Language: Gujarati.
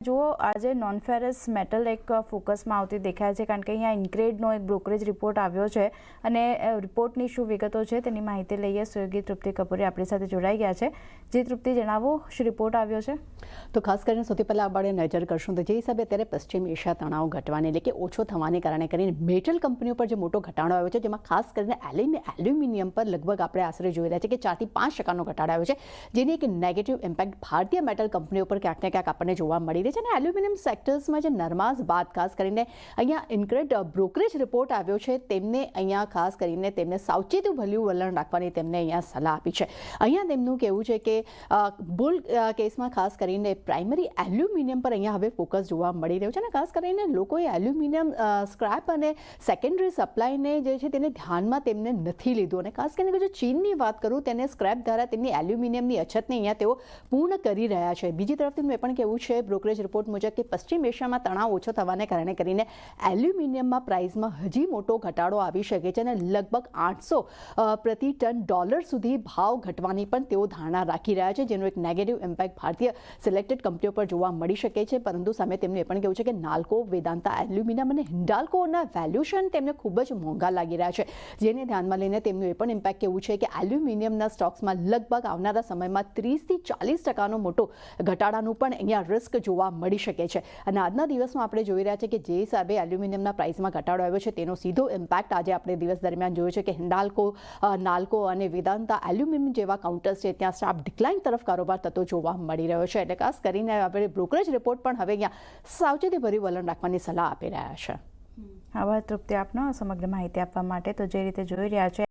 જુઓ આજે નોન ફેરસ મેટલ એક ફોકસમાં આવતી દેખાય છે કારણ કે અહીંયા ઇન્ક્રેડનો એક બ્રોકરેજ રિપોર્ટ આવ્યો છે અને રિપોર્ટની શું વિગતો છે તેની માહિતી લઈએ. સહયોગી તૃપ્તિ કપૂરે આપણી સાથે જોડાઈ ગયા છે. જે તૃપ્તિ, જણાવો શું રિપોર્ટ આવ્યો છે? તો ખાસ કરીને સૌથી પહેલાં આપણે નજર કરશું તો જે હિસાબે અત્યારે પશ્ચિમ એશિયા તણાવ ઘટવાને એટલે કે ઓછો થવાને કારણે કરીને મેટલ કંપનીઓ પર જે મોટો ઘટાડો આવ્યો છે, જેમાં ખાસ કરીને એલ્યુમિનિયમ પર લગભગ આપણે આશરે જોઈ રહ્યા છે કે 4 થી 5% ઘટાડો આવ્યો છે, જેની એક નેગેટિવ ઇમ્પેક્ટ ભારતીય મેટલ કંપનીઓ પર ક્યાંક ને ક્યાંક આપણને જોવા મળી રહી છે. અને એલ્યુમિનિયમ સેક્ટર્સમાં જે નરમાશ બાદ ખાસ કરીને અહીંયા ઇન્ક્રેડ બ્રોકરેજ રિપોર્ટ આવ્યો છે, તેમને અહીંયા ખાસ કરીને તેમને સાવચેતી ભર્યું વલણ રાખવાની તેમને અહીંયા સલાહ આપી છે. અહીંયા તેમનું કહેવું છે કે બુલ કેસમાં ખાસ કરીને પ્રાઇમરી એલ્યુમિનિયમ પર અહીંયા હવે ફોકસ જોવા મળી રહ્યું છે. અને ખાસ કરીને લોકોએ એલ્યુમિનિયમ સ્ક્રેપ અને સેકન્ડરી સપ્લાયને જે છે તેને ધ્યાનમાં તેમને નથી લીધું. અને ખાસ કરીને જો ચીનની વાત કરું, તેને સ્ક્રેપ દ્વારા તેમની એલ્યુમિનિયમની અછતને અહીંયા તેઓ પૂર્ણ કરી રહ્યા છે. બીજી તરફ તેમનું એ પણ કહેવું છે બ્રોકરેજ રિપોર્ટ મુજબ કે પશ્ચિમ એશિયામાં તણાવ ઓછો થવાને કારણે કરીને એલ્યુમિનિયમમાં પ્રાઇસમાં હજી મોટો ઘટાડો આવી શકે છે અને લગભગ 800 પ્રતિ ટન ડોલર સુધી ભાવ ઘટવાની પણ તેઓ ધારણા રાખી રહ્યા છે, જેનો એક નેગેટિવ ઇમ્પેક્ટ ભારતીય સિલેક્ટેડ કંપનીઓ પર જોવા મળી શકે છે. પરંતુ સામે તેમનું એ પણ કહેવું છે કે નાલ્કો, વેદાંતા એલ્યુમિનિયમ અને હિન્ડાલ્કોના વેલ્યુએશન તેમને ખૂબ જ મોંઘા લાગી રહ્યા છે, જેને ધ્યાનમાં લઈને તેમનું એ પણ ઇમ્પેક્ટ કહેવું છે કે એલ્યુમિનિયમના સ્ટોક્સમાં લગભગ આવનારા સમયમાં 30 થી 40% મોટો ઘટાડાનું પણ અહીંયા રિસ્ક જોવા મળી શકે છે. અને આજના દિવસમાં આપણે જોઈ રહ્યા છે કે જે હિસાબે એલ્યુમિનિયમના પ્રાઇસમાં ઘટાડો આવ્યો છે, તેનો સીધો ઇમ્પેક્ટ આજે આપણે દિવસ દરમિયાન જોયો છે કે હિન્ડાલ્કો, નાલ્કો અને વેદાંતા એલ્યુમિનિયમ જેવા કાઉન્ટર્સ છે ત્યાં શાર્પ ડિક્લાઇન તરફ કારોબાર થતો જોવા મળી રહ્યો છે. એટલે ખાસ કરીને આપણે બ્રોકરેજ રિપોર્ટ પણ હવે અહીંયા સાવચેતીભર્યું વલણ રાખવાની સલાહ આપી રહ્યા છે. આભાર તૃપ્તિ આપનો સમગ્ર માહિતી આપવા માટે. તો જે રીતે જોઈ રહ્યા છે